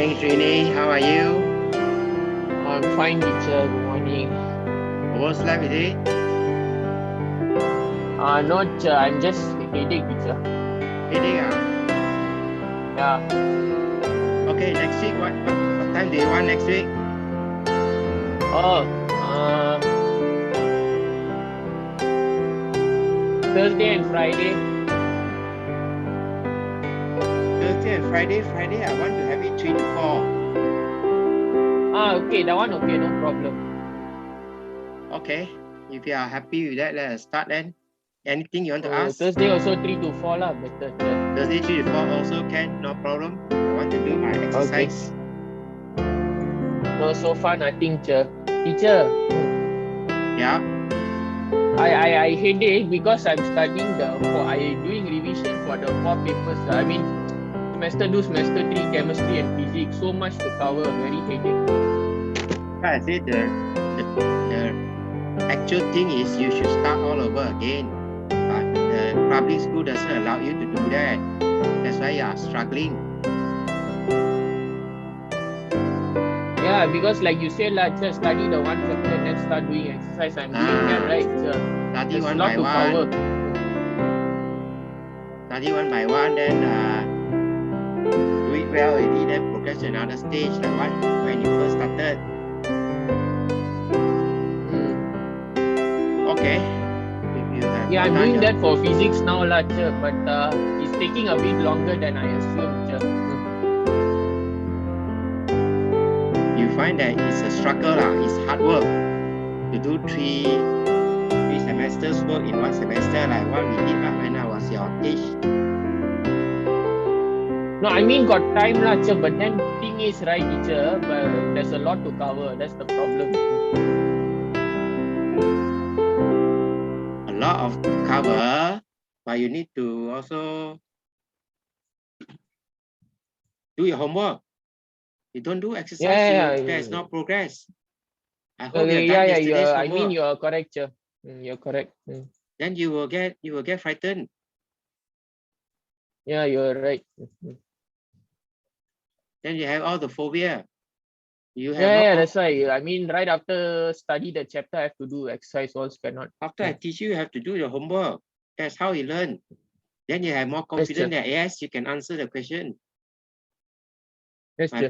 morning, Srini. How are you? I'm fine, teacher. Good morning. Overslept, is it? No, teacher. I'm just headache, teacher. Headache, ah? Yeah. Okay, next week, what time do you want next week? Oh, Thursday and Friday. Thursday and Friday. Friday, I want to have it 3 to 4. Okay. That one, okay. No problem. Okay, if you are happy with that, let us start then. Anything you want to ask? Thursday also 3 to 4 lah. Better, teacher. Thursday 3 to 4 also can, no problem. I want to do my exercise. No, so far nothing, teacher. Teacher. Yeah. I headache because I'm studying I'm doing revision for the 4 papers. I mean, semester 2, semester 3, chemistry and physics. So much to cover. Very headache. I said the actual thing is you should start all over again. But the public school doesn't allow you to do that. That's why you are struggling. Yeah, because like you said, just study the one chapter and then start doing exercise. I'm doing that, right? Study There's one a lot by to one. cover. Study one by one, then do it well already, then progress to another stage, like what when you first started. Okay. If you have Yeah, I'm doing that for physics now, but it's taking a bit longer than I assumed. You find that it's a struggle, it's hard work to do three semesters work in one semester, like what we did when I was your age. No, I mean got time, but then thing is, right, teacher, but there's a lot to cover. That's the problem. A lot of cover, but you need to also do your homework. You don't do exercise, there's no progress. I hope you have done yesterday's homework. I mean you are correct, sir. You're correct. Then you will get frightened. Yeah, you're right. Then you have all the phobia. You have that's why. I mean, right after study the chapter, I have to do exercise. Also cannot. After I teach you, you have to do your homework. That's how you learn. Then you have more confidence that yes, you can answer the question. I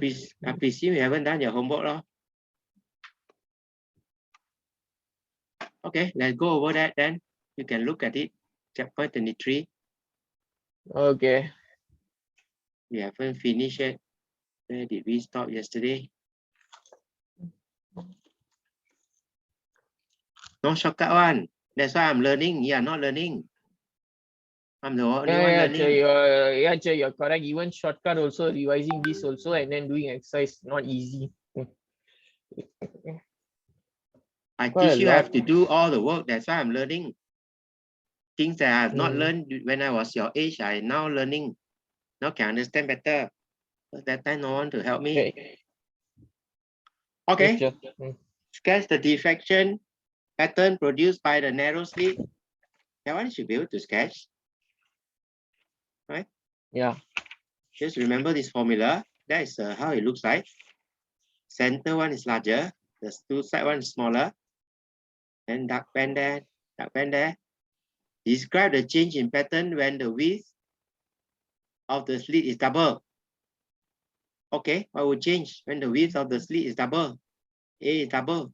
presume you haven't done your homework, lor. Okay, let's go over that then. You can look at it. Chapter 23. Okay. We haven't finished it. Where did we stop yesterday? No shortcut one. That's why I'm learning. You are not learning. I'm the only one learning. You're correct. Even shortcut also revising this also and then doing exercise not easy. I teach you have to do all the work. That's why I'm learning. Things that I have not learned when I was your age, I now learning. Now can understand better. But that time no one to help me. Okay. Sketch the diffraction pattern produced by the narrow slit. That one you should be able to sketch. Right? Yeah. Just remember this formula. That is how it looks like. Center one is larger. The two side one is smaller. And dark band there, dark band there. Describe the change in pattern when the width of the slit is double. Okay, what will change when the width of the slit is double? A is double.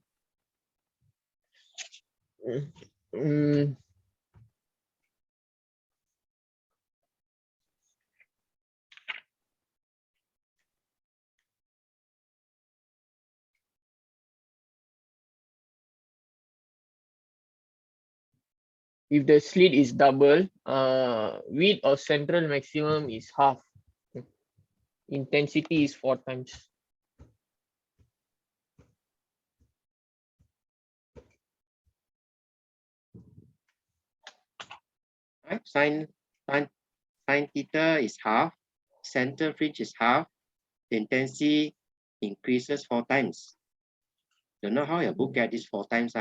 If the slit is double, width of central maximum is half. Intensity is 4 times. Right? Sin theta is half. Center fringe is half. The intensity increases 4 times. Don't know how your book get this 4 times.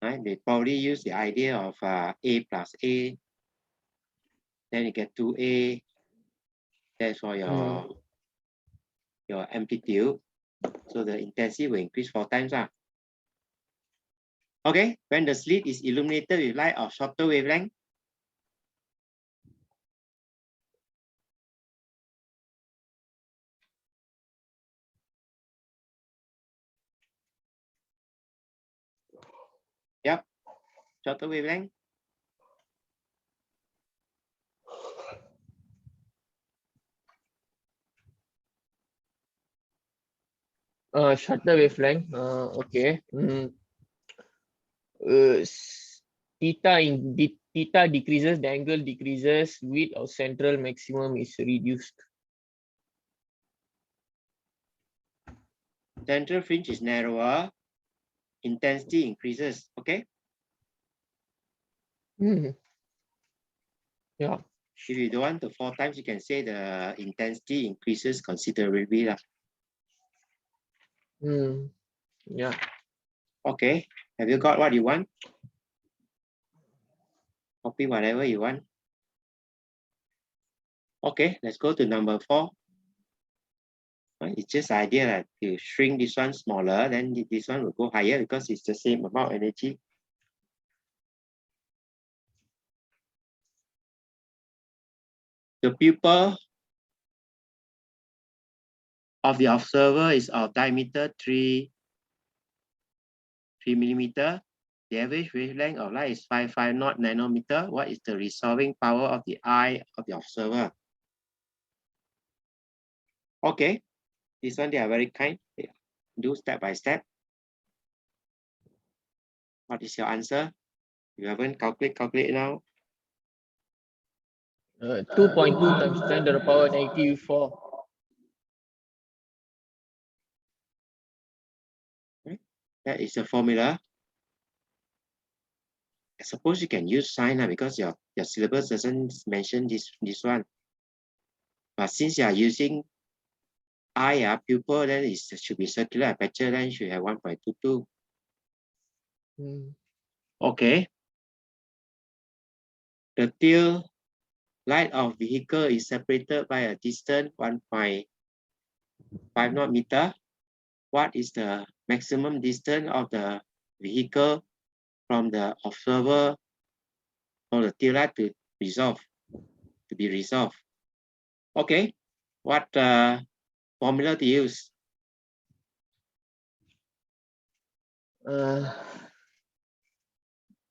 Right? They probably use the idea of A plus A. Then you get 2A. That's for your your amplitude. So the intensity will increase 4 times. Okay, when the slit is illuminated with light of shorter wavelength, yep, shorter wavelength. Shutter wavelength. Okay. Theta decreases, the angle decreases, width of central maximum is reduced. Central fringe is narrower, intensity increases. Okay. Yeah. If you don't want the 4 times, you can say the intensity increases considerably. Yeah. Okay, have you got what you want? Copy whatever you want. Okay, let's go to number 4. It's just idea that you shrink this one smaller, then this one will go higher because it's the same amount of energy. The pupil of the observer is of diameter 3 millimeter. The average wavelength of light is 550 nanometer. What is the resolving power of the eye of the observer? Okay, this one they are very kind. They do step by step. What is your answer? You haven't calculate now. 2.2 times 10 to the power -4. That is a formula. I suppose you can use sign because your syllabus doesn't mention this one. But since you are using eye pupil, then it should be circular aperture, then should have 1.22. Okay. The tail light of vehicle is separated by a distance 1.5 meter. What is the maximum distance of the vehicle from the observer for the tail light to be resolved? Okay, what formula to use?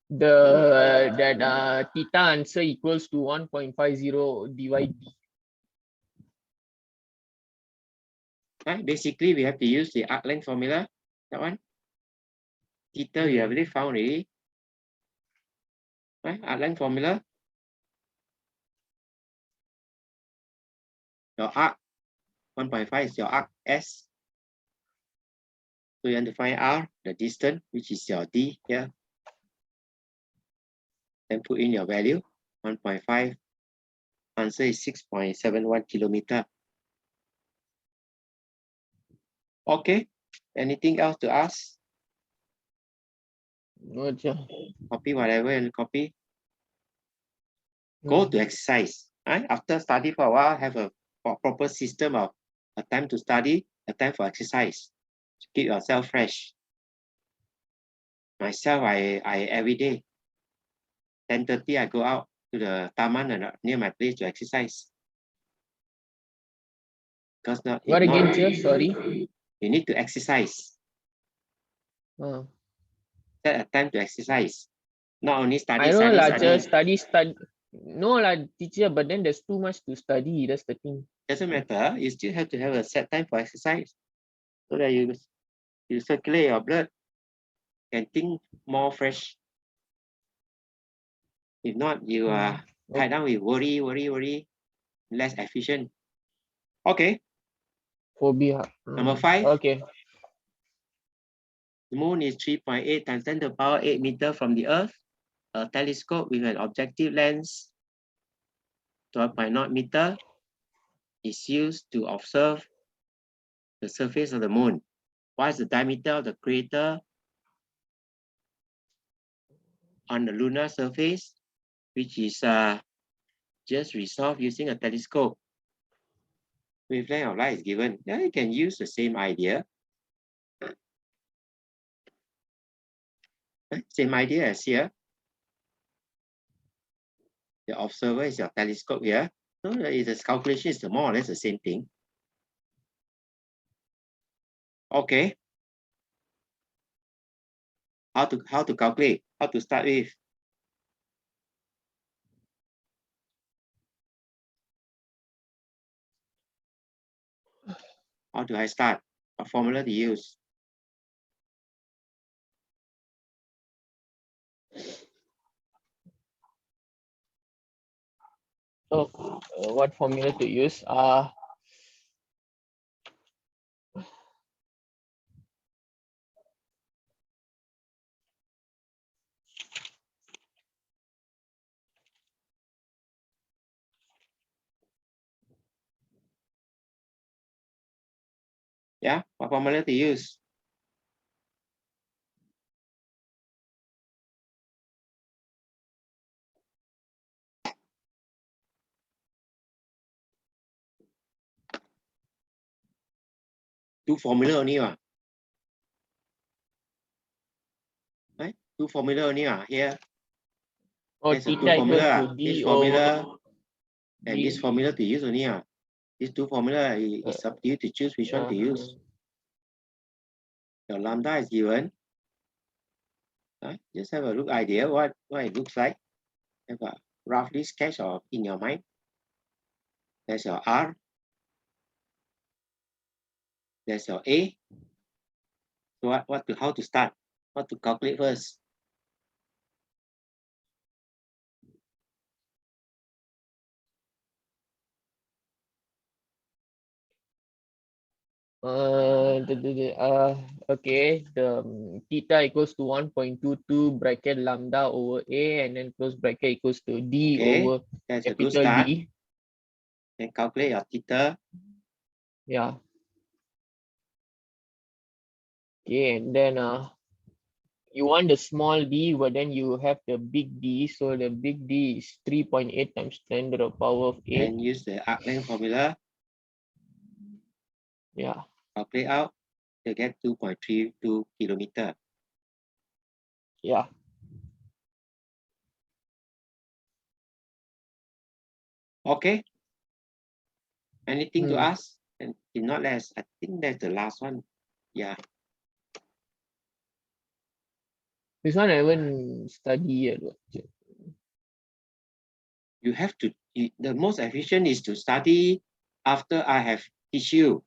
That theta answer equals to 1.50 divide b. Right? Basically, we have to use the arc length formula. That one. Theta, you have already found already. Right? Arc length formula. Your arc 1.5 is your arc S. So you want to find R, the distance, which is your D here. Then put in your value, 1.5. Answer is 6.71 kilometer. Okay. Anything else to ask? No, Copy whatever and copy. Go to exercise. Right? After study for a while, have a proper system of a time to study, a time for exercise. To keep yourself fresh. Myself, I every day, 10:30, I go out to the taman near my place to exercise. Because what again, sir? Sorry. You need to exercise. Set a time to exercise. Not only study, I know study. study. No teacher, but then there's too much to study. That's the thing. Doesn't matter. You still have to have a set time for exercise so that you circulate your blood and think more fresh. If not, you are tied down with worry, less efficient. Okay. Phobia. Number 5. Okay. The moon is 3.8 times 10 to the power 8 meter from the Earth. A telescope with an objective lens 12.0 meter is used to observe the surface of the moon. What is the diameter of the crater on the lunar surface, which is just resolved using a telescope? wavelength of light is given. Then you can use the same idea. Same idea as here. The observer is your telescope here. So the calculation is more or less the same thing. Okay. How to calculate? How to start with? How do I start? What formula to use? So, what formula to use? Yeah, what formula to use? Two formula only, right? Two formula only, here. Or There's a two theta equals formula. to This D formula over and D. this formula to use only. These two formula is up to you to choose which one to use. Your lambda is given. Just have a look idea what it looks like. Have a roughly sketch of in your mind. There's your R. There's your A. So how to start? What to calculate first? Okay, the theta equals to 1.22 bracket lambda over A, and then close bracket equals to D Okay, over that's a good capital start. D. Then calculate your theta. Yeah. Okay, and then you want the small d, but then you have the big D. So the big D is 3.8 times 10 to the power of 8. And use the arc length formula. Yeah. Calculate out. You get 2.32 kilometer. Yeah. Okay. Anything to Hmm. ask? And if not less, I think that's the last one. Yeah. This one I haven't studied yet. You have to, the most efficient is to study after I have teach you.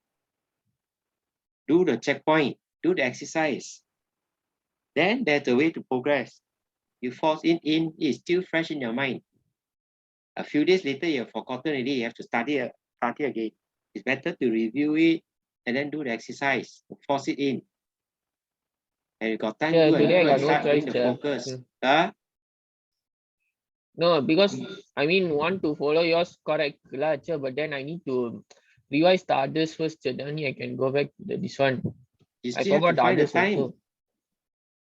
Do the checkpoint, do the exercise. Then there's the way to progress. You force it in, it's still fresh in your mind. A few days later, you've forgotten already, you have to study again. It's better to review it and then do the exercise, force it in. And you got time Yeah, to today I go and got no start doing choice. the focus. Huh? No, because I mean want to follow yours correct, but then I need to revise the others first. Then only I can go back to this one. You I still have forgot to the find the others time. also.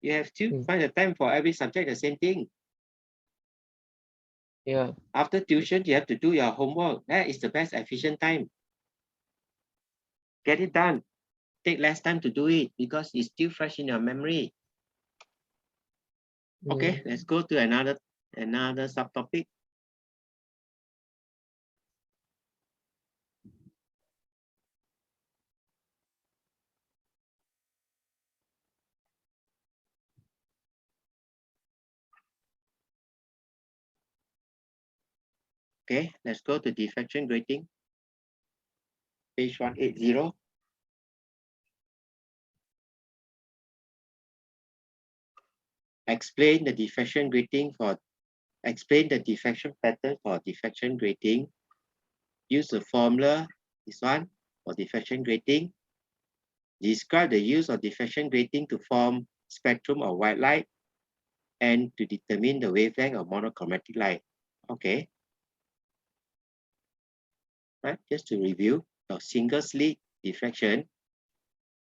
You have to find the time for every subject, the same thing. Yeah. After tuition, you have to do your homework. That is the best efficient time. Get it done. Take less time to do it because it's still fresh in your memory. Okay, let's go to another subtopic. Okay, let's go to diffraction grating. Page 180. Explain the diffraction pattern for diffraction grating. Use the formula, this one, for diffraction grating. Describe the use of diffraction grating to form spectrum of white light and to determine the wavelength of monochromatic light. Okay. Right, just to review, your single slit diffraction,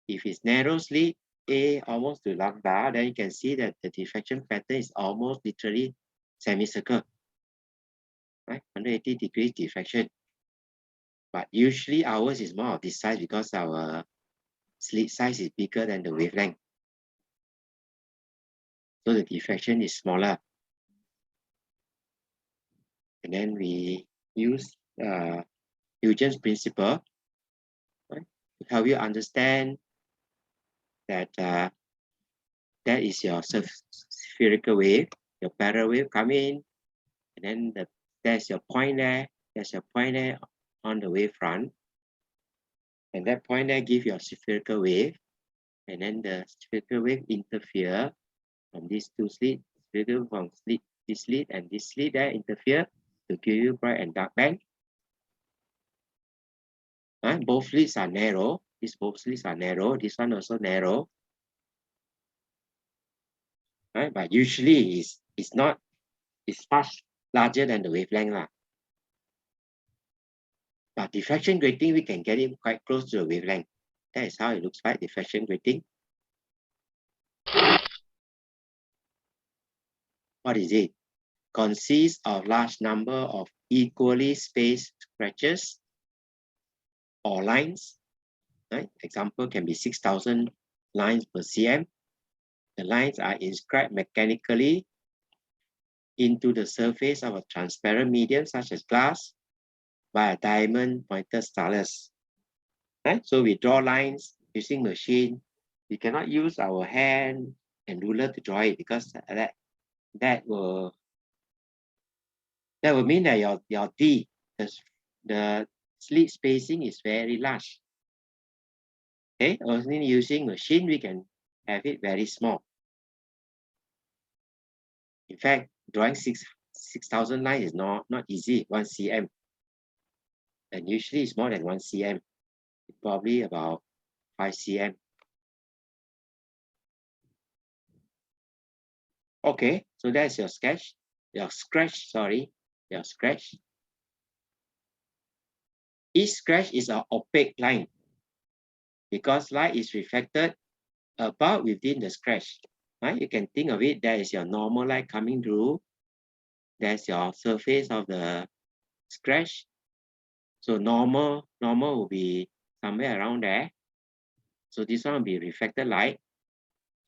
if it's narrow slit, A almost to lambda, then you can see that the diffraction pattern is almost literally semicircle, right? 180 degrees diffraction. But usually ours is more of this size because our slit size is bigger than the wavelength. So the diffraction is smaller. And then we use Huygens principle, right, to help you understand that that is your spherical wave, your parallel wave come in, and then there's your point there, on the wavefront, and that point there give your spherical wave, and then the spherical wave interfere from these two slits, from this slit and this slit there interfere to give you bright and dark band. Both slits are narrow. Both slits are narrow. This one also narrow. Right? But usually it's not. It's much larger than the wavelength lah. But diffraction grating, we can get it quite close to the wavelength. That is how it looks like, diffraction grating. What is it? Consists of large number of equally spaced scratches or lines. Right? Example can be 6,000 lines per cm. The lines are inscribed mechanically into the surface of a transparent medium such as glass by a diamond pointed stylus. Right? So we draw lines using machine. We cannot use our hand and ruler to draw it because that will mean that your D, the slit spacing is very large. Okay, only using machine we can have it very small. In fact, drawing 6,000 lines is not easy, 1 cm. And usually it's more than 1 cm, probably about 5 cm. Okay, so that's your sketch, your scratch. Each scratch is an opaque line because light is reflected about within the scratch. Right? You can think of it, there is your normal light coming through. There's your surface of the scratch. So normal will be somewhere around there. So this one will be reflected light.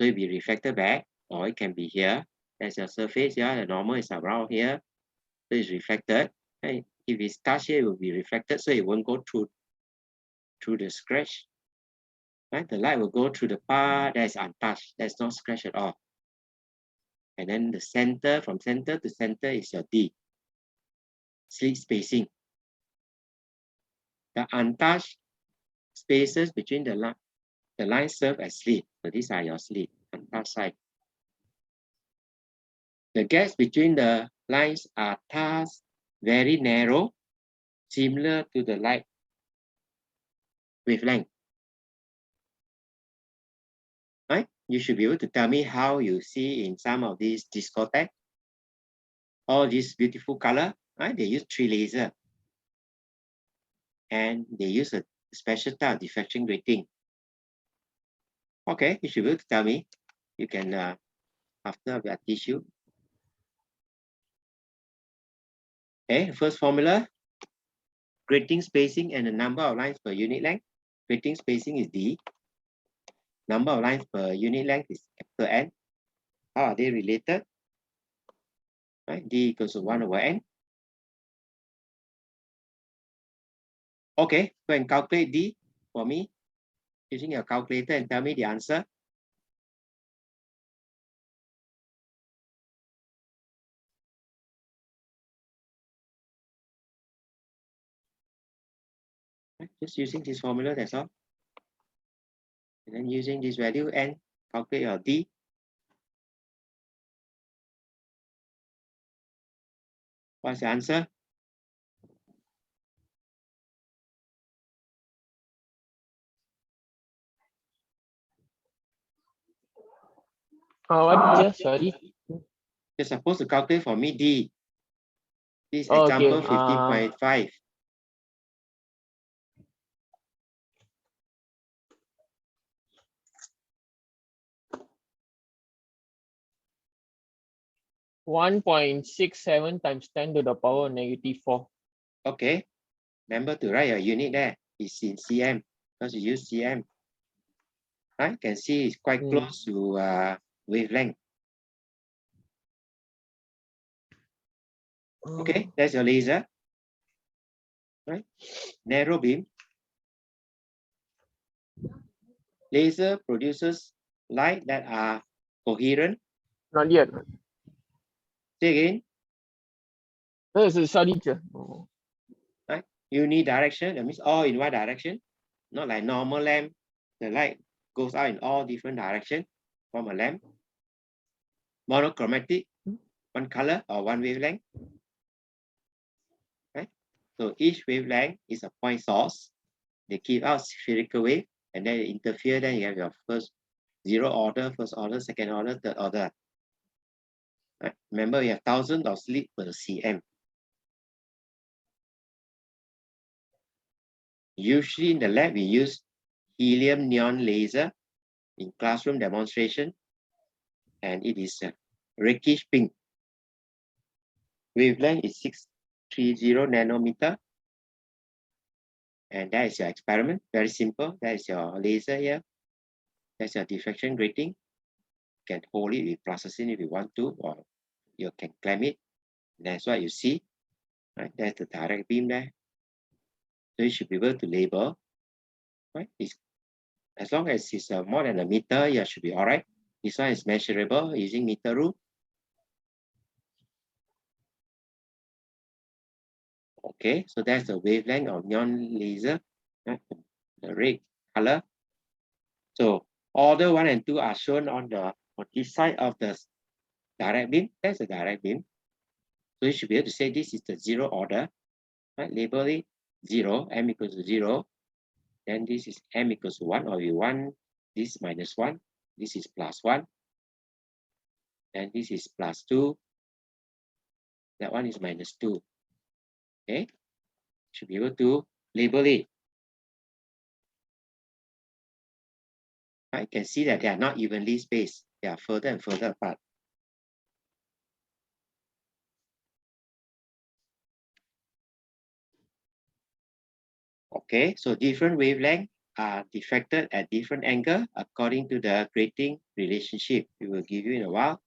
So it will be reflected back, or it can be here. There's your surface here. The normal is around here. So it's reflected. Right? If it's touched here, it will be reflected, so it won't go through the scratch. Right? The light will go through the part that is untouched. There's no scratch at all. And then the center, from center to center is your D, slit spacing. The untouched spaces between the lines serve as slit. So these are your slit, untouched side. The gaps between the lines are thus very narrow, similar to the light wavelength. Right? You should be able to tell me how you see in some of these discotheques, all this beautiful color, right? They use 3 laser. And they use a special type of diffraction grating. Okay, you should be able to tell me. You can, after I teach you. Okay, first formula, grating spacing and the number of lines per unit length. Grating spacing is D. Number of lines per unit length is capital N. How are they related? Right, D equals to 1 over N. Okay, go and calculate D for me using your calculator and tell me the answer. Right, just using this formula, that's all. And then using this value N, calculate your D. What's the answer? What just, sorry? You're supposed to calculate for me D. This Oh, example okay. 15.5. -1.67 times 10 to the power -4. Okay. Remember to write your unit there. It's in cm because you use cm. Right? You can see it's quite close to wavelength. Okay, that's your laser. Right? Narrow beam. Laser produces light that are coherent. Not yet. Say again. Sorry, teacher. Oh. Right? Unidirection, that means all in one direction. Not like normal lamp. The light goes out in all different directions from a lamp. Monochromatic, one color or one wavelength. Right? So each wavelength is a point source. They give out spherical wave and then interfere. Then you have your first zero order, first order, second order, third order. Right? Remember, you have thousands of slits per cm. Usually in the lab, we use helium neon laser in classroom demonstration, and it is a rakish pink. Wavelength is 630 nanometer. And that is your experiment. Very simple. That is your laser here. That's your diffraction grating. You can hold it with plasticine if you want to, or you can clamp it. That's what you see. Right? That's the direct beam there. So you should be able to label. Right? As long as it's more than a meter, you should be all right. This one is measurable using meter rule. Okay, so that's the wavelength of neon laser, right? The red color. So order 1 and 2 are shown on this side of the direct beam. That's the direct beam. So you should be able to say this is the zero order. Right? Label it 0, m equals to 0. Then this is m equals to 1, or we want this minus 1. This is plus 1. And this is plus 2. That one is minus 2. Okay? Should be able to label it. I can see that they are not evenly spaced. They are further and further apart. Okay, so different wavelengths are diffracted at different angle according to the grating relationship we will give you in a while.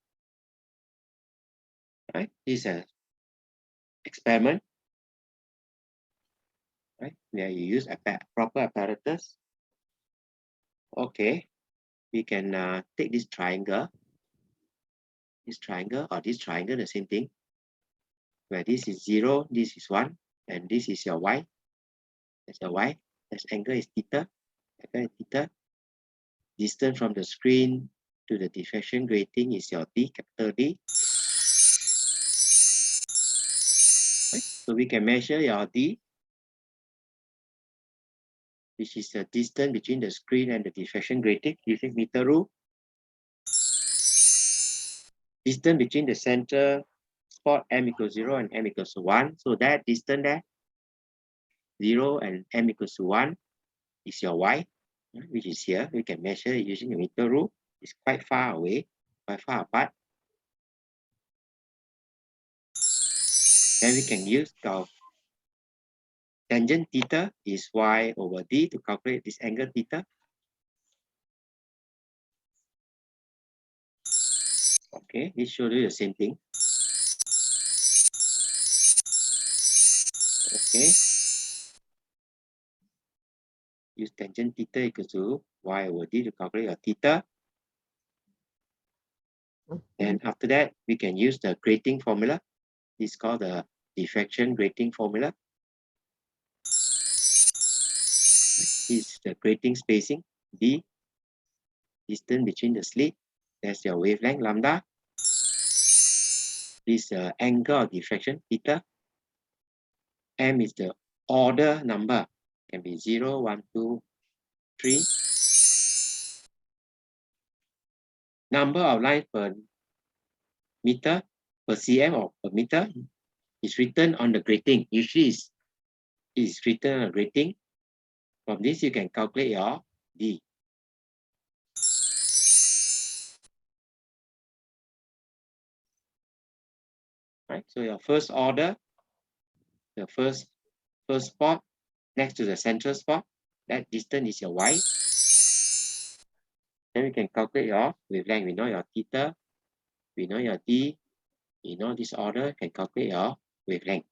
Right? This is an experiment. Right? Where you use a proper apparatus. Okay, we can take this triangle, or this triangle, the same thing, where this is 0, this is 1, and this is your y. That's your y. This angle is theta. Angle is theta. Distance from the screen to the diffraction grating is your d, capital D. Right? So we can measure your d, which is the distance between the screen and the diffraction grating using meter rule. Distance between the center spot m equals 0 and m equals to 1. So that distance there, 0 and m equals to 1, is your y, which is here. We can measure it using the meter rule. It's quite far away, quite far apart. Then we can use our tangent theta is y over d to calculate this angle theta. Okay, this shows you the same thing. Okay. Use tangent theta equals to y over d to calculate your theta. And after that, we can use the grating formula. It's called the diffraction grating formula. This is the grating spacing, d, distance between the slit. That's your wavelength, lambda. This angle of diffraction, theta. M is the order number. Can be 0, 1, 2, 3. Number of lines per meter, per cm or per meter is written on the grating. Usually is written on grating. From this, you can calculate your D. Right, so your first order, the first spot next to the central spot. That distance is your y. Then we can calculate your wavelength. We know your theta, we know your d, we know this order, can calculate your wavelength.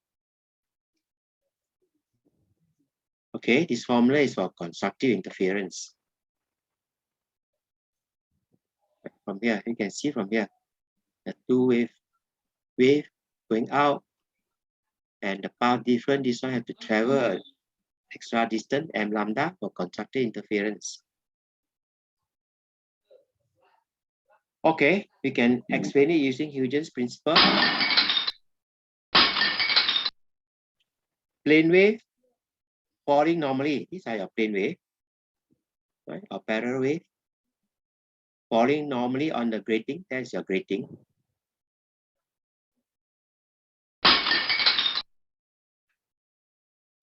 Okay, this formula is for constructive interference. From here, you can see from here, the two wave going out, and the path difference, this one have to travel extra distance, m lambda, for constructive interference. Okay, we can explain it using Huygens principle. Plane wave falling normally, these are your plane wave, right? Or parallel wave falling normally on the grating, that's your grating.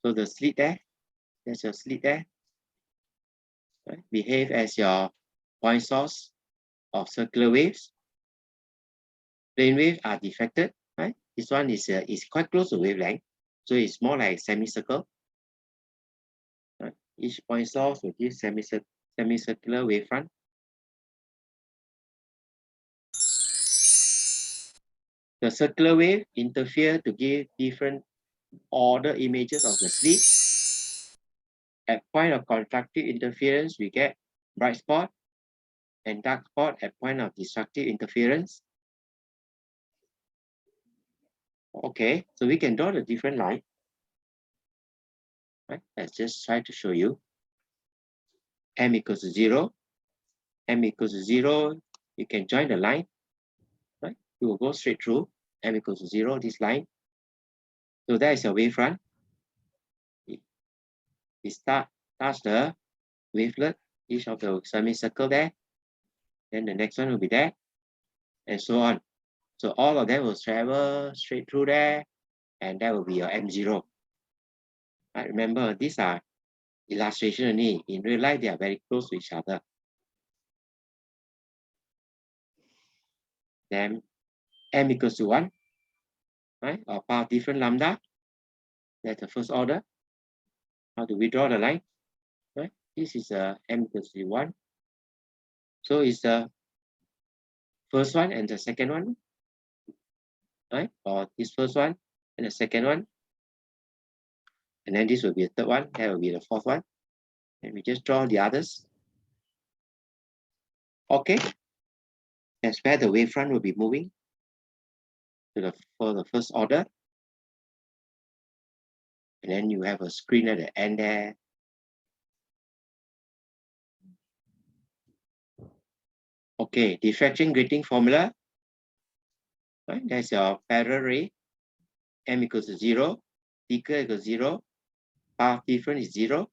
So the slit there, there's your slit there, right? Behave as your point source of circular waves. Plane waves are diffracted, right? This one is quite close to wavelength, so it's more like semicircle. Right? Each point source will give semicircular wavefront. The circular wave interfere to give different order images of the slit. At point of constructive interference, we get bright spot and dark spot at point of destructive interference. Okay, so we can draw the different line. Right? Let's just try to show you. M equals to 0. M equals to 0. You can join the line. Right? You will go straight through. M equals to 0, this line. So that is your wavefront. We touch the wavelet, each of the semicircle there. Then the next one will be there, and so on. So all of them will travel straight through there, and that will be your M0. Right? Remember, these are illustration only. In real life, they are very close to each other. Then M equals to 1, right? Or path different lambda. That's the first order. How do we draw the line? Right? This is M equals to 1. So it's the first one and the second one, right? Or this first one and the second one. And then this will be the third one. That will be the fourth one. And we just draw the others. Okay. That's where the wavefront will be moving for the first order. And then you have a screen at the end there. Okay, diffraction grating formula. Right? That's your parallel ray. M equals to 0. Theta equals 0. Path difference is 0.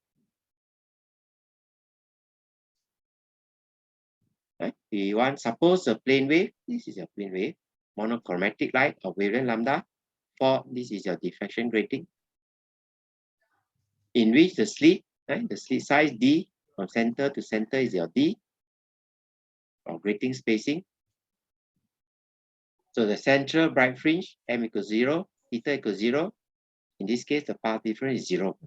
Right? We want, suppose the plane wave, this is your plane wave, monochromatic light of wavelength lambda. For this is your diffraction grating, in which the slit, right, the slit size D from center to center is your D, or grating spacing. So the central bright fringe, M equals 0, theta equals 0. In this case, the path difference is 0.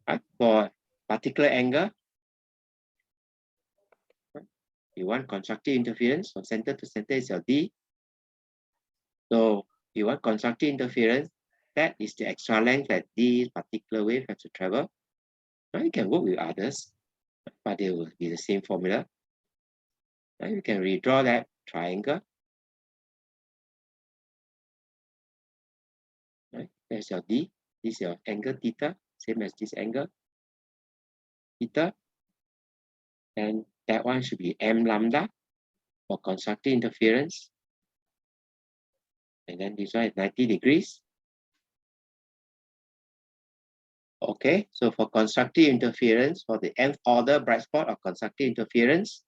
Right? For particular angle, you want constructive interference from center to center is your D. So you want constructive interference, that is the extra length that this particular wave has to travel. Now you can work with others, but they will be the same formula. Now you can redraw that triangle. Right? There's your D. This is your angle theta, same as this angle theta. And that one should be M lambda for constructive interference. And then this one is 90 degrees. Okay, so for constructive interference, for the nth order bright spot of constructive interference,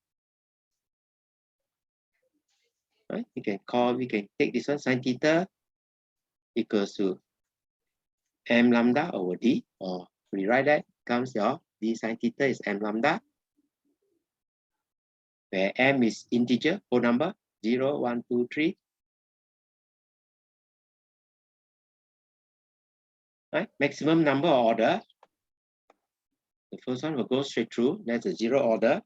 right? We can take this one, sin theta equals to M lambda over D, or rewrite that, comes your D sin theta is M lambda, where M is integer, whole number, 0, 1, 2, 3. right? Maximum number of order. The first one will go straight through. That's a zero order.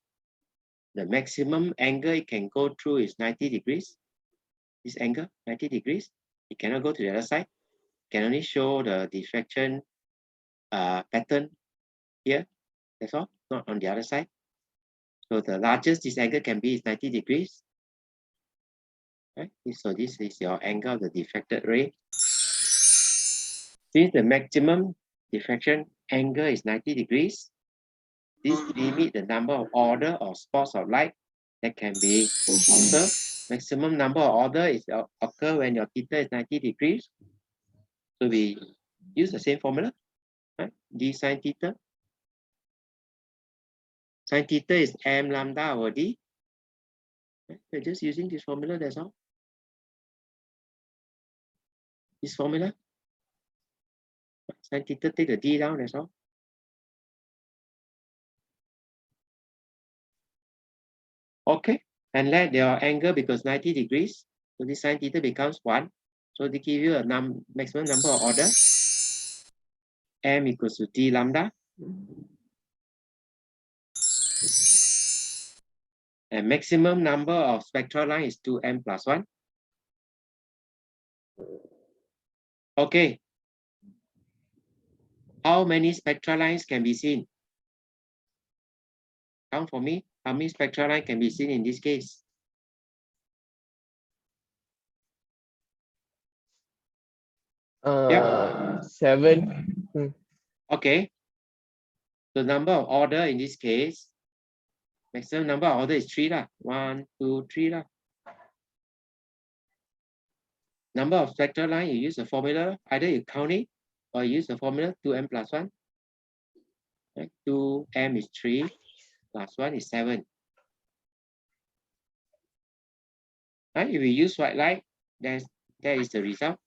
The maximum angle it can go through is 90 degrees. This angle, 90 degrees. It cannot go to the other side. It can only show the diffraction pattern here. That's all, not on the other side. So the largest this angle can be is 90 degrees. Right? So this is your angle of the diffracted ray. Since the maximum diffraction angle is 90 degrees, this limits the number of order or spots of light that can be observed. Maximum number of order is occur when your theta is 90 degrees. So we use the same formula, right? D sine theta. Sine theta is m lambda over d. We're just using this formula, that's all. This formula. Sine theta, take the d down, that's all. Okay, and let your angle because 90 degrees. So this sine theta becomes 1. So they give you a maximum number of order. M equals to d lambda. And maximum number of spectral line is 2m plus 1. Okay. How many spectral lines can be seen? Count for me. How many spectral lines can be seen in this case? Yeah. 7. Okay. The number of order in this case, maximum number of order is 3 lah. 1, 2, 3 lah. Number of spectral line, you use the formula. Either you count it or you use the formula 2m plus 1. Right? 2m is 3 plus 1 is 7. Right? If we use white light, that is the result.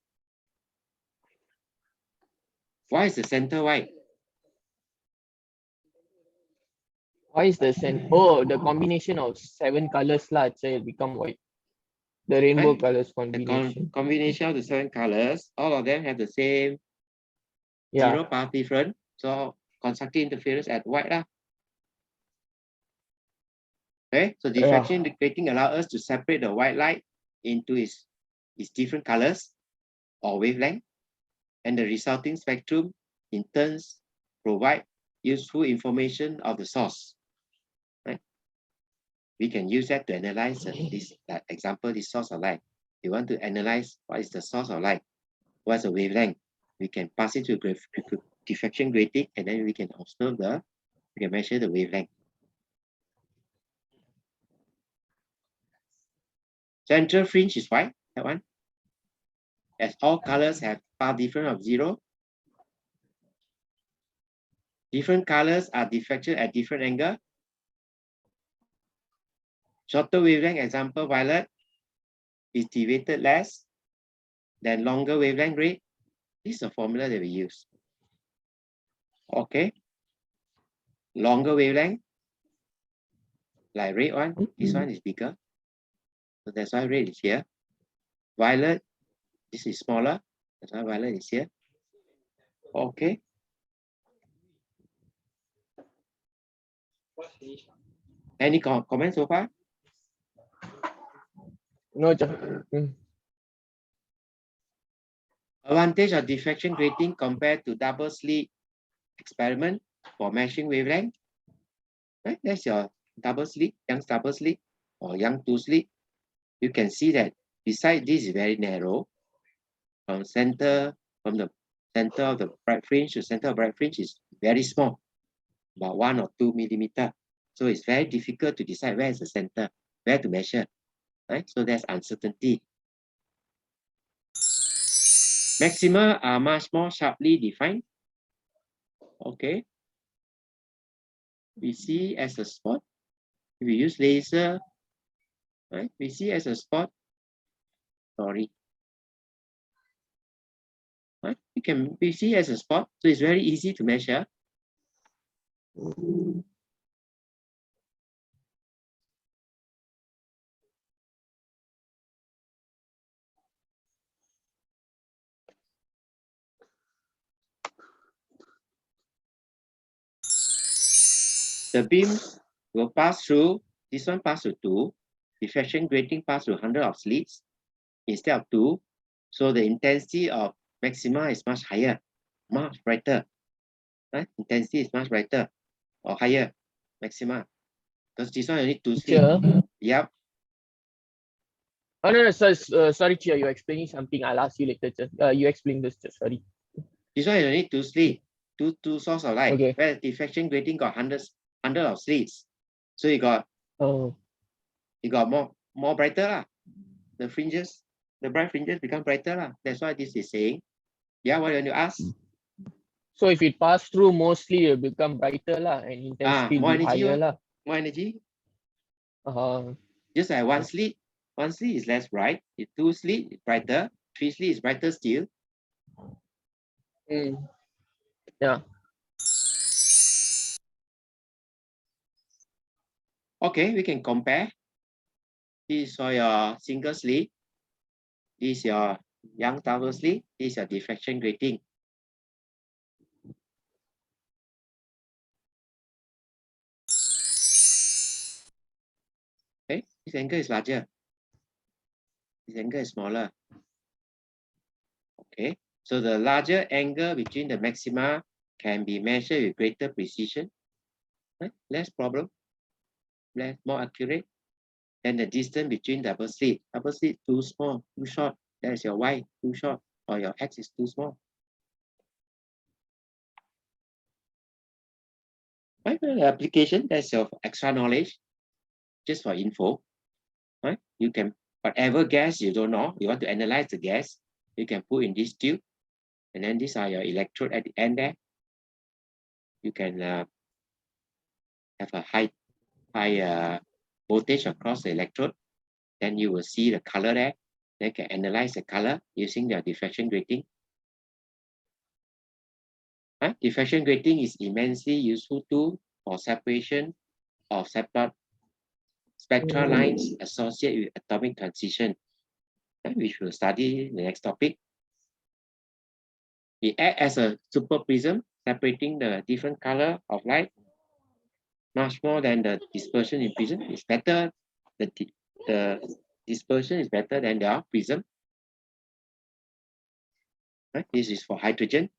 Why is the center white? Why is the the combination of 7 colors lah, so it become white. The rainbow Right? colors The combination. combination of the 7 colors, all of them have the same zero path difference. So constructive interference at white lah. Okay, so diffraction grating allows us to separate the white light into its different colors or wavelength, and the resulting spectrum in turns provide useful information of the source. Right? We can use that to analyze this example, this source of light. You want to analyze what is the source of light, what's the wavelength. We can pass it to diffraction grating, and then we can observe we can measure the wavelength. Central fringe is white, that one. As all colors have path difference of 0. Different colors are diffraction at different angle. Shorter wavelength, example violet, is deviated less than longer wavelength red. This is a formula that we use. Okay. Longer wavelength, like red one, this one is bigger. So that's why red is here. Violet, this is smaller. That's why violet is here. Okay. Any comments so far? No. Advantage of diffraction grating compared to double slit experiment for measuring wavelength. Right? That's your double slit, Young's double slit or Young two slit. You can see that beside this is very narrow. From the center of the bright fringe to center of bright fringe is very small, about 1 or 2 millimeter. So it's very difficult to decide where is the center, where to measure. Right? So there's uncertainty. Maxima are much more sharply defined. Okay. We see as a spot. If we use laser, right? We see as a spot. Sorry. Right? We see as a spot, so it's very easy to measure. The beam will pass through, this one pass through 2, diffraction grating pass through 100 of slits instead of 2. So the intensity of maxima is much higher, much brighter. Right? Intensity is much brighter or higher, maxima. Because this one you need 2 slits. Sure. Yep. Oh no, sorry, Chia, you're explaining something. I'll ask you later. You explain this. Sorry. This one you need 2 slits, two source of light. Okay. Where diffraction grating got 100 of slits. So you got more brighter lah. The fringes, the bright fringes become brighter lah. That's why this is saying. Yeah, what do you want to ask? So if it pass through, mostly it will become brighter lah, and intensity more will be energy, higher lah. More energy. Just like one slit is less bright. 2 slit is brighter. 3 slit is brighter still. Yeah. Okay, we can compare. This is for your single slit. This is your young double slit. This is your diffraction grating. Okay, this angle is larger. This angle is smaller. Okay, so the larger angle between the maxima can be measured with greater precision. Right? Less problem, more accurate. Then the distance between double slit. Double slit too small, too short. That is your Y too short, or your X is too small. Right? The application, that's your extra knowledge, just for info. Right? You can, whatever gas you don't know, you want to analyze the gas, you can put in this tube, and then these are your electrode at the end there. You can have a high voltage across the electrode. Then you will see the color there. Then you can analyze the color using the diffraction grating. Right? Diffraction grating is immensely useful tool for separation of spectral lines associated with atomic transition, which we'll study in the next topic. It acts as a super prism, separating the different color of light much more than the dispersion in prism. It's better, the dispersion is better than the prism. Right? This is for hydrogen.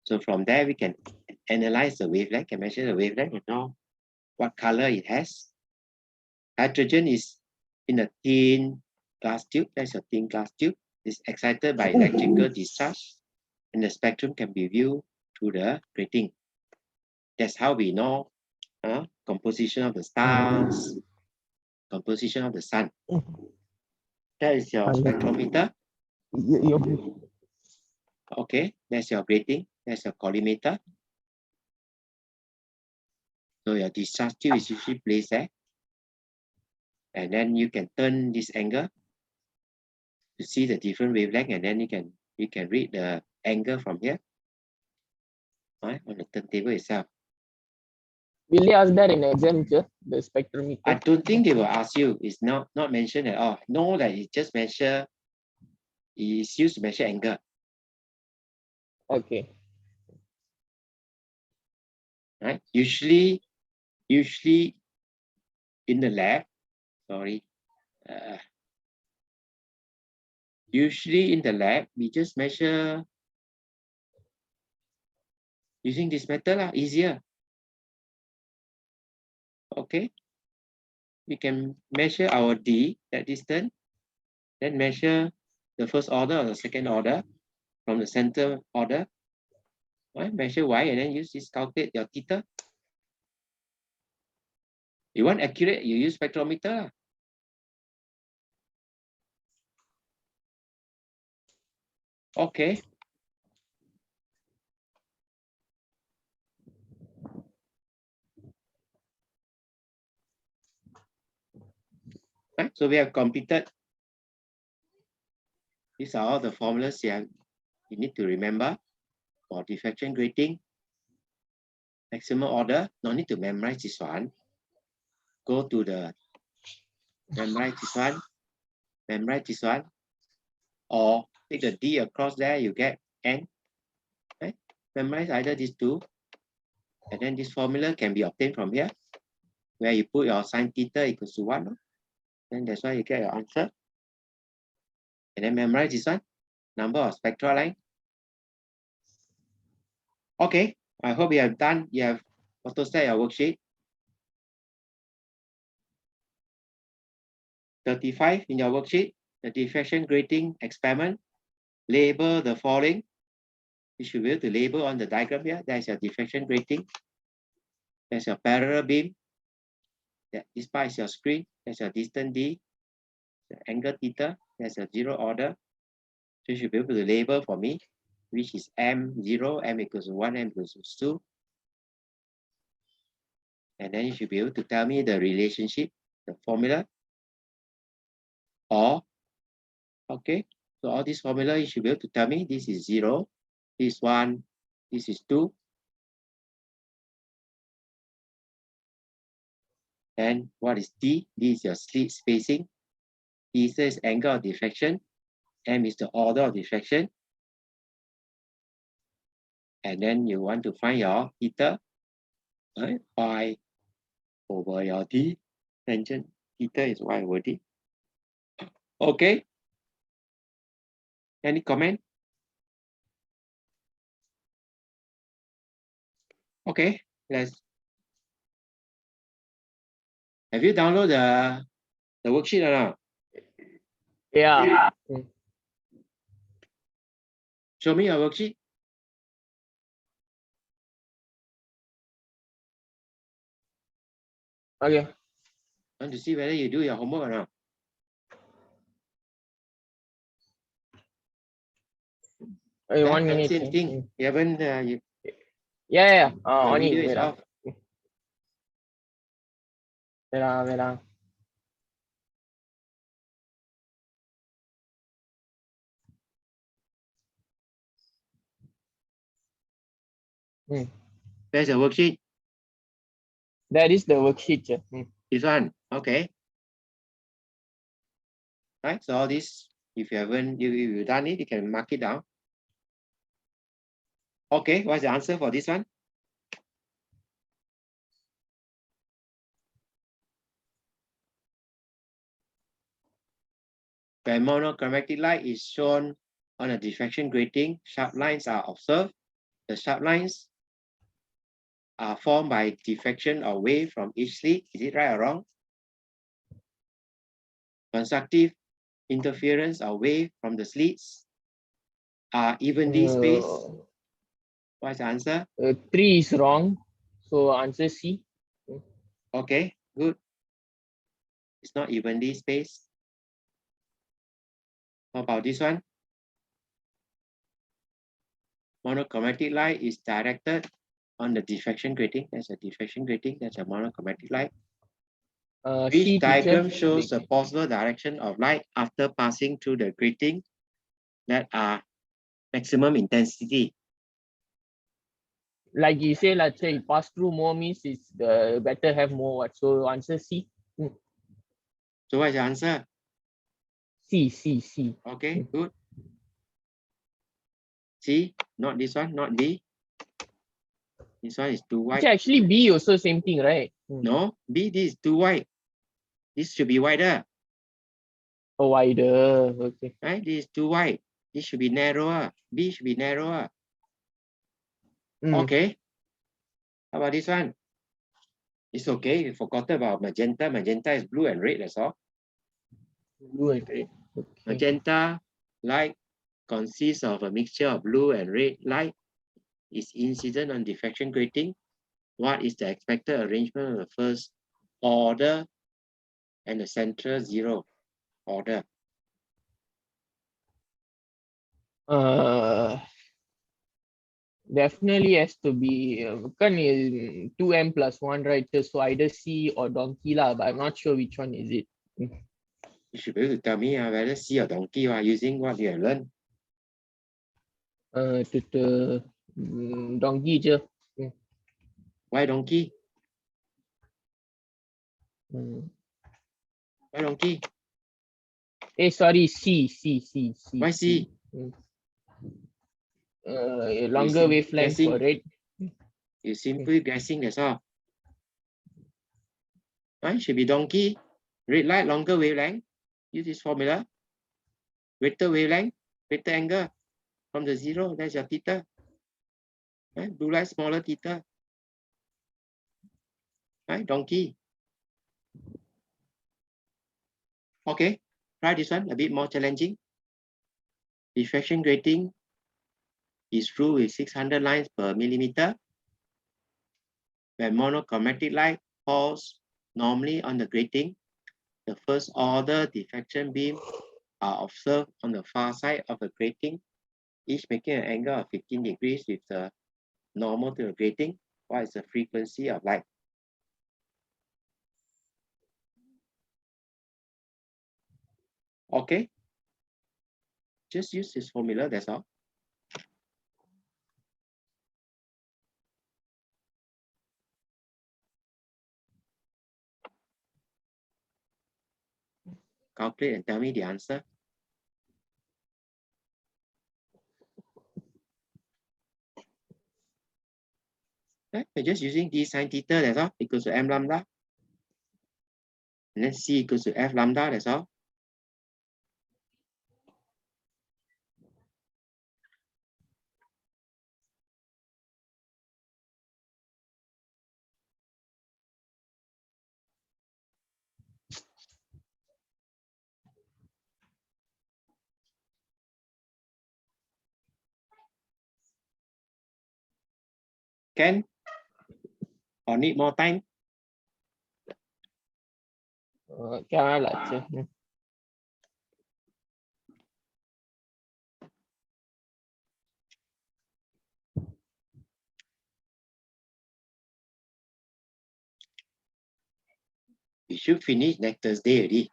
So from there, we can analyze the wavelength, can measure the wavelength and know what color it has. Hydrogen is in a thin glass tube. That's a thin glass tube. It's excited by electrical discharge, and the spectrum can be viewed through the grating. That's how we know composition of the stars, composition of the sun. That is your spectrometer. Okay, that's your grating. That's your collimator. So your discharge tube is usually placed there. And then you can turn this angle to see the different wavelength, and then you can read the angle from here, right, on the turntable itself. Will they ask that in exam, the spectrometer? I don't think they will ask you. It's not mentioned at all. Know that it just measure. It's used to measure angle. Okay. Right. Usually in the lab. Sorry. Usually in the lab, we just measure using this method, easier. Okay. We can measure our D, that distance, then measure the first order or the second order from the center order. Right? Measure Y and then use this, calculate your theta. You want accurate, you use spectrometer. Okay. Right, so we have completed. These are all the formulas you need to remember for diffraction grating. Maximum order, no need to memorize this one. Go to the memorize this one, or take the D across there, you get N. Right? Memorize either these two. And then this formula can be obtained from here, where you put your sine theta equals to 1. Then that's why you get your answer. And then memorize this one, number of spectral line. Okay, I hope you have done, you have photostat your worksheet. 35 in your worksheet, the diffraction grating experiment. Label the following. You should be able to label on the diagram here. There's your diffraction grating. There's your parallel beam. This part is your screen. There's your distance D. The angle theta. There's a 0 order. So you should be able to label for me, which is M0, M equals 1, M equals 2. And then you should be able to tell me the relationship, the formula. Or, okay, so all these formula, you should be able to tell me this is 0, this 1, this is 2. And what is D? D is your slit spacing. Theta is angle of diffraction. M is the order of diffraction. And then you want to find your theta, right? Y over your D. Tangent theta is Y over D. Okay. Any comment? Okay, let's. Have you downloaded the worksheet or not? Yeah. Show me your worksheet. Okay. Want to see whether you do your homework or not? Okay, 1 minute. Same thing. You haven't. Yeah. The On it. video is Wait. off. Wait. There's a worksheet. That is the worksheet. This one. Okay. Right. So all this, if you haven't, you've done it, you can mark it down. Okay. What's the answer for this one? When monochromatic light is shown on a diffraction grating, sharp lines are observed. The sharp lines are formed by diffraction or wave from each slit. Is it right or wrong? Constructive interference or wave from the slits are evenly spaced. What's the answer? 3 is wrong. So answer C. Okay, good. It's not evenly spaced. How about this one? Monochromatic light is directed on the diffraction grating. That's a diffraction grating. That's a monochromatic light. Which C, diagram teacher? shows the possible direction of light after passing through the grating that are maximum intensity? Like you say, let's say pass through more means it's the better have more what. So answer C. So what's the answer? C. Okay, good. C, not this one, not D. This one is too wide. Actually, B also same thing, right? No, B, this is too wide. This should be wider. Oh, wider. Okay. Right? This is too wide. This should be narrower. B should be narrower. Okay. How about this one? It's okay. You forgot about magenta. Magenta is blue and red, that's all. Blue and red. Okay. Magenta light consists of a mixture of blue and red light. Is incident on diffraction grating. What is the expected arrangement of the first order and the central 0 order? Definitely has to be 2m plus 1, right? So either C or donkey lah, but I'm not sure which one is it. You should be able to tell me whether C or donkey using what you have learned. Donkey je. Why donkey? Why donkey? Sorry, C. Why C? Longer wavelength for red. You simply guessing, that's all. Right? Should be donkey. Red light, longer wavelength. Use this formula. Greater wavelength, greater angle. From the 0, that's your theta. Right? Blue light, smaller theta. Right? Donkey. Okay. Try this one, a bit more challenging. Diffraction grating is true with 600 lines per millimeter. When monochromatic light falls normally on the grating, the first order diffraction beam are observed on the far side of the grating, each making an angle of 15 degrees with the normal to the grating. What is the frequency of light? Okay. Just use this formula, that's all. Calculate and tell me the answer. Right? We're just using d sine theta, that's all, equals to m lambda. And then c equals to f lambda, that's all. Can? Or need more time? Cho lại chứ. We should finish next Thursday already.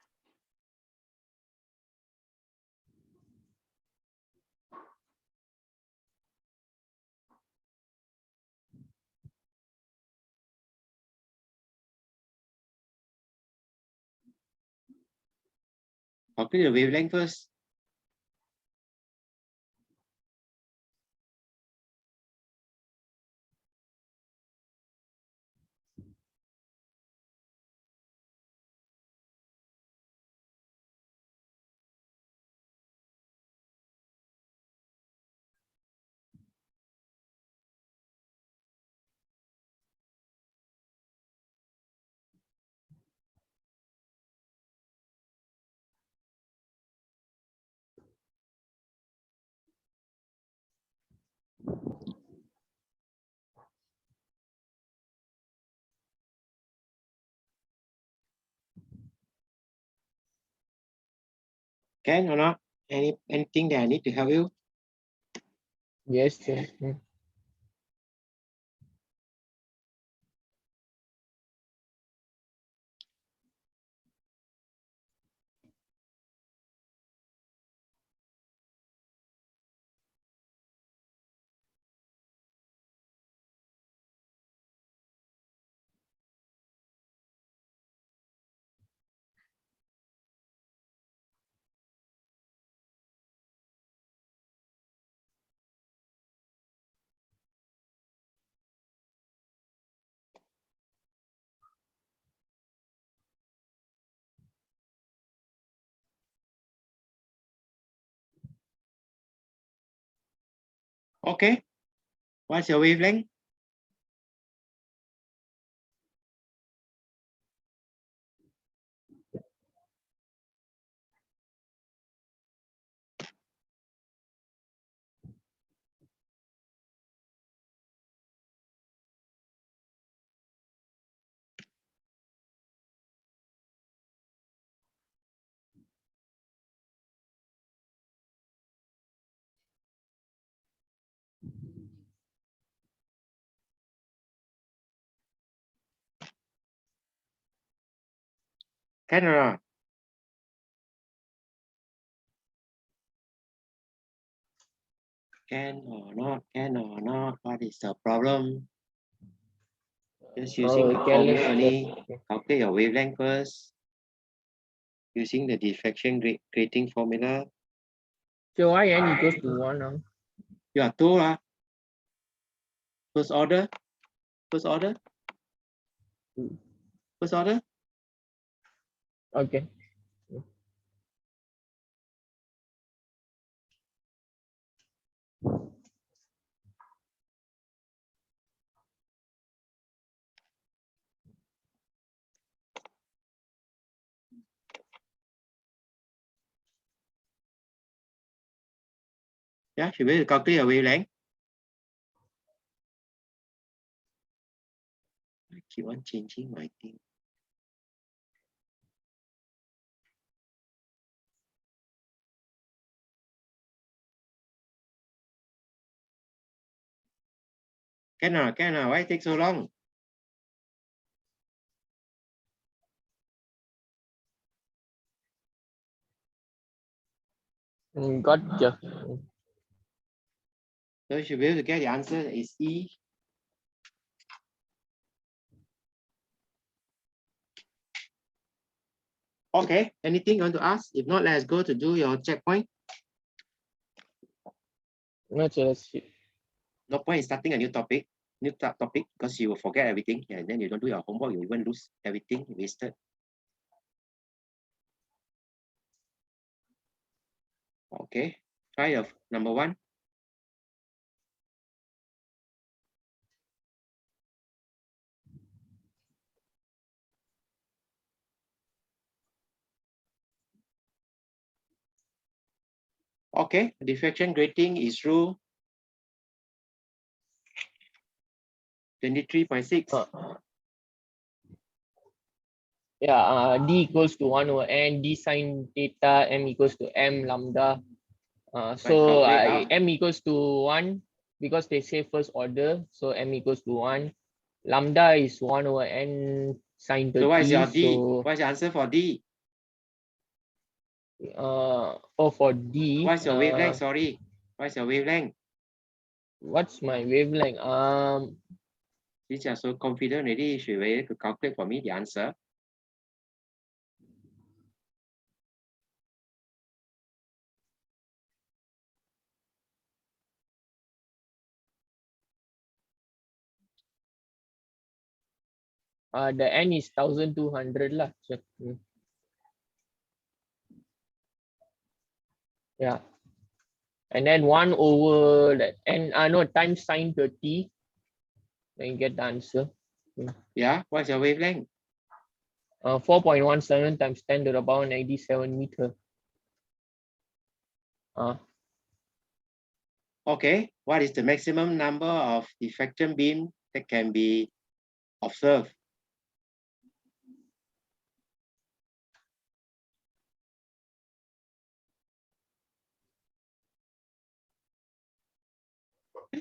Calculate the wavelength first. Can or not? Anything that I need to help you? Yes, sir. Okay. What's your wavelength? Can or not? Can or not? Can or not? What is the problem? Just using the formula only. Calculate your wavelength first. Using the diffraction grating formula. So why n equals to 1 now? You are told first order. First order. First order. Okay. Yeah, should be able to calculate your wavelength. I keep on changing my thing. Can why it take so long? Gotcha. So you should be able to get the answer is E. Okay, anything you want to ask? If not, let's go to do your checkpoint. Let's see. No point in starting a new topic because you will forget everything and then you don't do your homework, you even lose everything wasted. Okay, try your number one. Okay, diffraction grating is rule 23.6. Yeah, D equals to 1 over N, D sine theta, M equals to M lambda. So M equals to 1 because they say first order. So M equals to 1. Lambda is 1 over N sine 30. So what is your D? So, What's the answer for D? for D. What's your wavelength? Sorry. What's your wavelength? What's my wavelength? Since you're so confident already, you should be able to calculate for me the answer. The N is 1200 lah. So, yeah. And then 1 over that N, no, times sine 30. Then you get the answer. Yeah, what's your wavelength? 4.17 times 10 to the power 97 meter. Okay, what is the maximum number of diffraction beam that can be observed?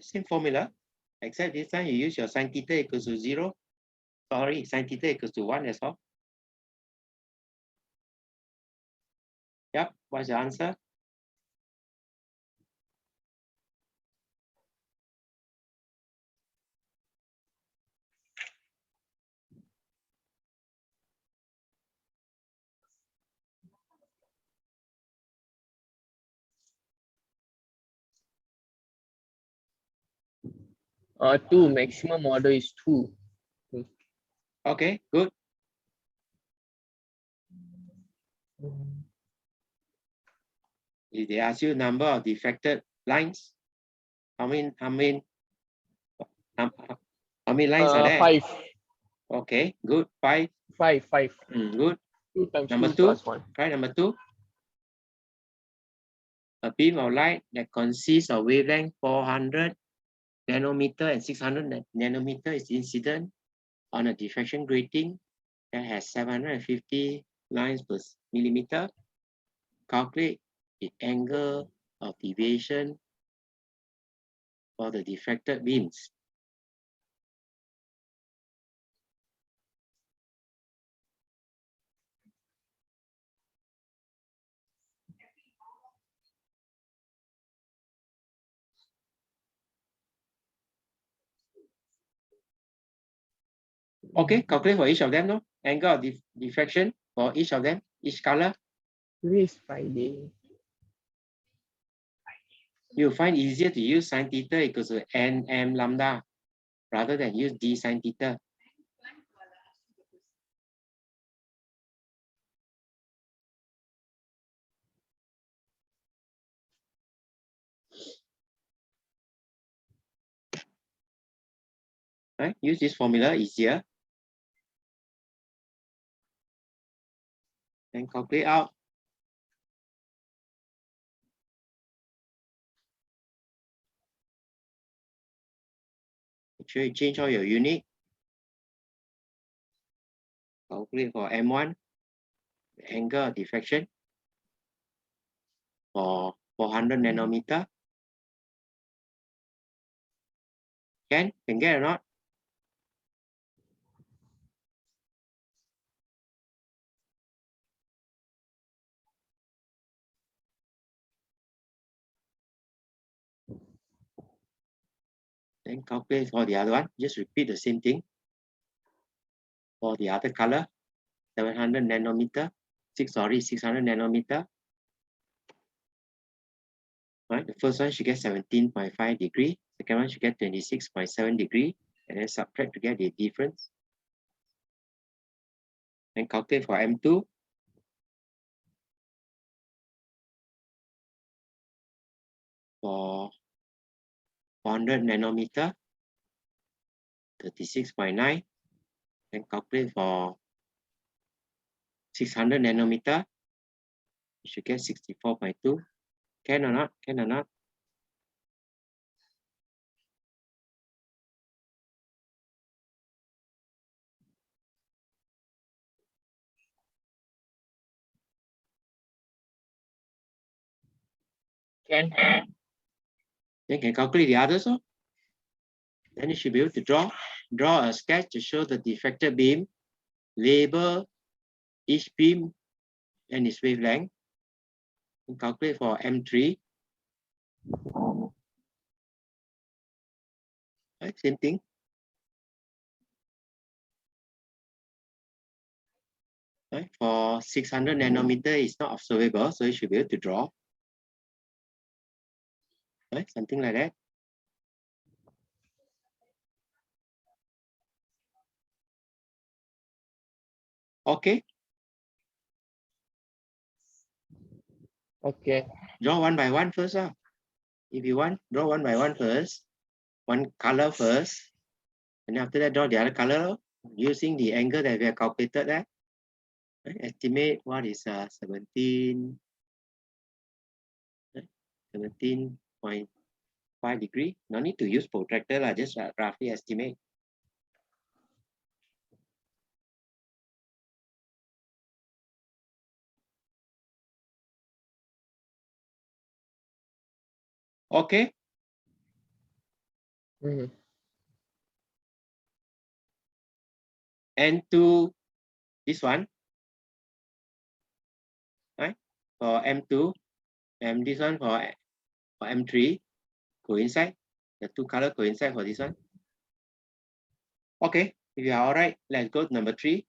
Same formula, except this time you use your sine theta equals to 0. Sorry, sine theta equals to 1 as well. Yep, what's the answer? Two, maximum order is 2. Okay, good. If they ask you number of diffracted lines, how many lines are there? 5. Okay, good. 5. 5. Good. 2 times Number 2 2. plus 1. Try number 2. A beam of light that consists of wavelength 400 nanometer and 600 nanometer is incident on a diffraction grating that has 750 lines per millimeter. Calculate the angle of deviation for the diffracted beams. Okay, calculate for each of them, no? Angle of diffraction for each of them, each color. Today is Friday. You'll find easier to use sine theta equals to nm lambda. rather than use d sine theta. Right? Use this formula, easier. Then calculate out. Make sure you change all your unit. Calculate for M1, the angle of diffraction for 400 nanometer. Can get or not? Then calculate for the other one. Just repeat the same thing. For the other color, 700 nanometer, 600 nanometer. Right, the first one should get 17.5 degree. Second one should get 26.7 degree. And then subtract to get the difference. And calculate for M2. For 400 nanometer, 36.9. And calculate for 600 nanometer, you should get 64.2. Can or not? Can or not? Can. Then can calculate the others. So then you should be able to draw a sketch to show the diffracted beam, label each beam and its wavelength, and calculate for M3. Right, same thing. Right, for 600 nanometer, it's not observable, so you should be able to draw. Right, something like that. Okay. Okay. Draw one by one first. If you want, draw one by one first. One color first. And after that, draw the other color using the angle that we have calculated there. Right? Estimate what is 17.5 degree. No need to use protractor, just roughly estimate. Okay. And to this one, right? For M2, and this one for M3, coincide. The two color coincide for this one. Okay, if you are all right, let's go to number 3.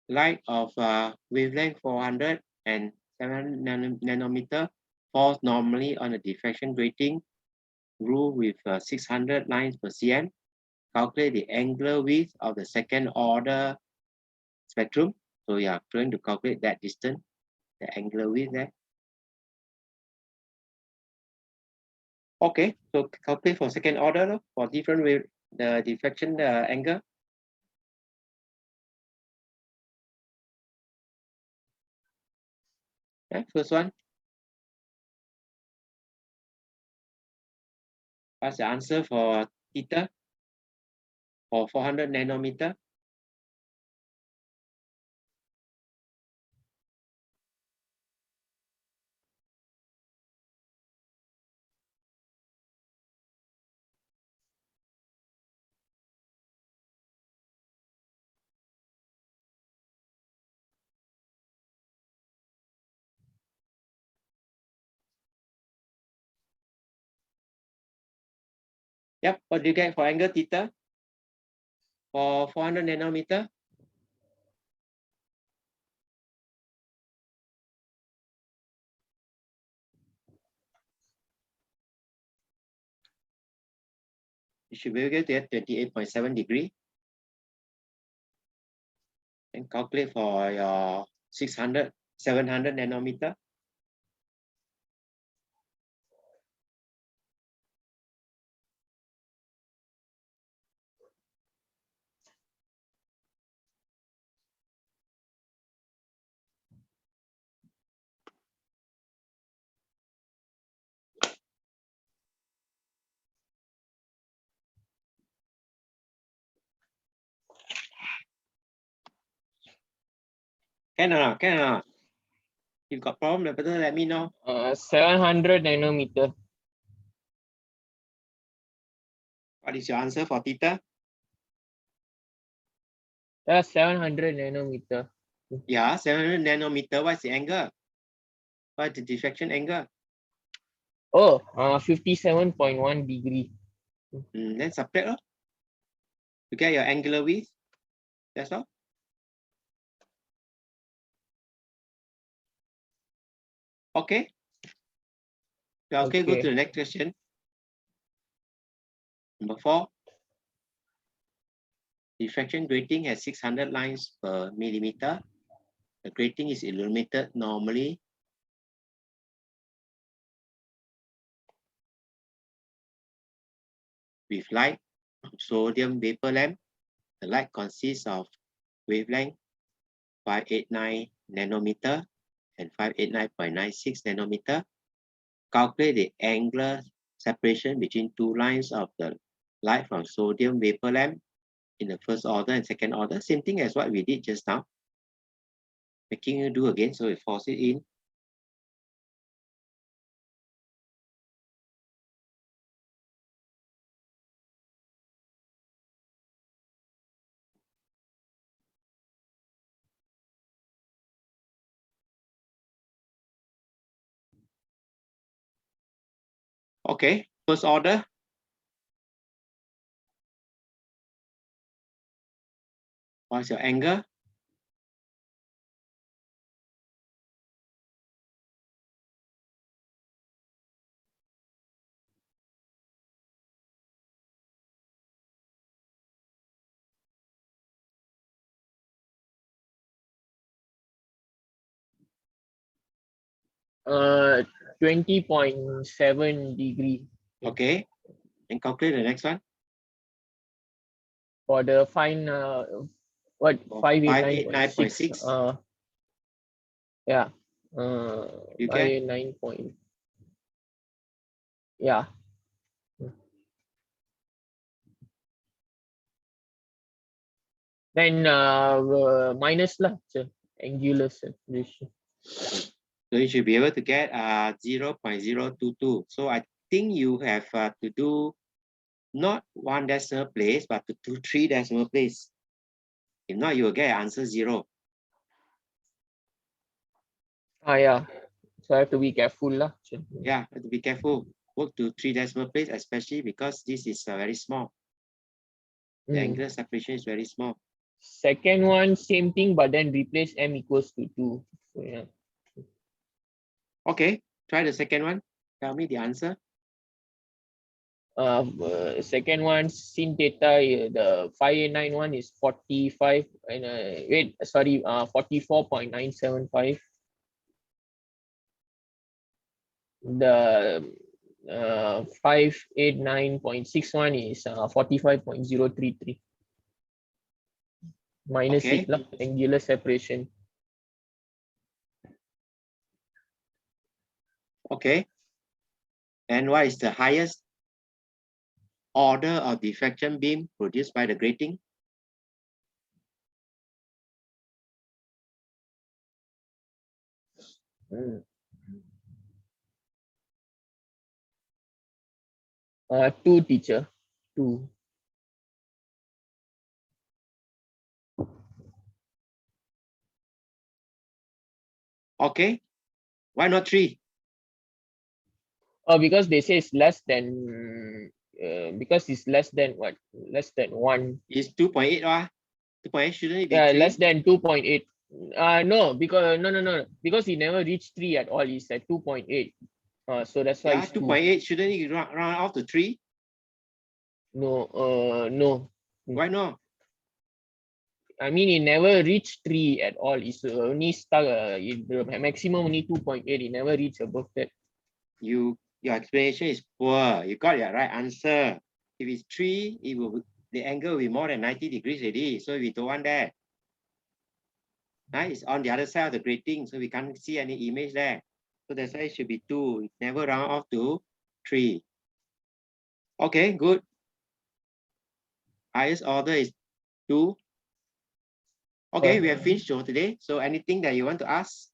Light of wavelength 400 and 700 nanometer falls normally on a diffraction grating rule with 600 lines per cm. Calculate the angular width of the second order spectrum. So you are trying to calculate that distance, the angular width there. Okay, so calculate for second order for different wave, the diffraction angle. Okay, first one. What's the answer for theta for 400 nanometer? Yep, what do you get for angle theta for 400 nanometer? You should be able to get 28.7 degree. And calculate for your 700 nanometer. Can or not? Can or not? If you got problem, better let me know. 700 nanometer. What is your answer for theta? That's 700 nanometer. Yeah, 700 nanometer. What's the angle? What's the diffraction angle? Oh, 57.1 degree. Then subtract. To get your angular width. That's all. Okay. Okay, go to the next question. Number 4. Diffraction grating has 600 lines per millimeter. The grating is illuminated normally. With light from sodium vapor lamp. The light consists of wavelength 589 nanometer and 589.96 nanometer. Calculate the angular separation between two lines of the light from sodium vapor lamp in the first order and second order. Same thing as what we did just now. Making you do again, so we force it in. Okay, first order. What's your angle? Uh, 20.7 degree. Okay, and calculate the next one. For the fine, what, 589.6? 589.6. Yeah. You get 589 point. Yeah. Then minus lah, angular separation. so you should be able to get 0.022. So I think you have to do not 1 decimal place, but to do 3 decimal place. If not, you will get answer 0. Yeah. So I have to be careful lah. Yeah, have to be careful. Work to 3 decimal place, especially because this is very small. The angular separation is very small. Second one, same thing, but then replace m equals to 2. So yeah. Okay, try the second one. Tell me the answer. Second one, sin theta, the 589 one is 45 and 44.975. The 589.61 is 45.033. Minus Okay. it lah, angular separation. Okay. And what is the highest order of diffraction beam produced by the grating? Two, teacher. Two. Okay. Why not 3? Oh, because they say it's less than because it's less than what? Less than 1. It's 2.8. 2.8 shouldn't it be 3? Less than 2.8. No, because no. Because he never reached 3 at all. He's at 2.8. So that's why Yeah, it's 2.8 shouldn't it round off to 3? No. Why no? I mean, it never reached 3 at all. It's only stuck. The maximum only 2.8. It never reached above that. Your explanation is poor. You got your right answer. If it's 3, the angle will be more than 90 degrees already. So we don't want that. It's on the other side of the grating, so we can't see any image there. So that's why it should be 2. It never round off to 3. Okay, good. Highest order is 2. Okay, we have finished for today. So anything that you want to ask?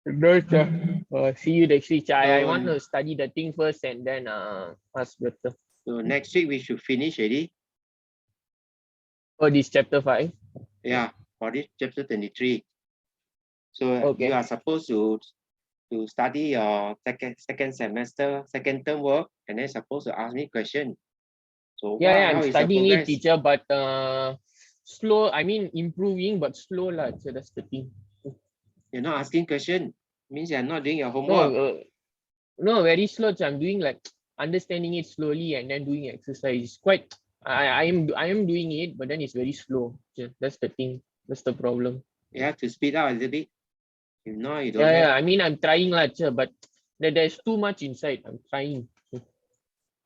No, sir. See you next week. I So- want to study the thing first and then ask better. So next week we should finish already. For this chapter 5. Yeah, for this chapter 23. So Okay. you are supposed to study your second semester, second term work, and then supposed to ask me question. So Yeah, how I'm is your studying it, progress? teacher, but slow. I mean, improving, but slow lah. So that's the thing. You're not asking question. Means you're not doing your No, homework. no, very slow. So I'm doing like understanding it slowly and then doing exercise. It's quite. I am doing it, but then it's very slow. Yeah, that's the thing. That's the problem. You have to speed up a little bit. If not, you don't Yeah, have. yeah. I mean, I'm trying lah, but there's too much inside. I'm trying.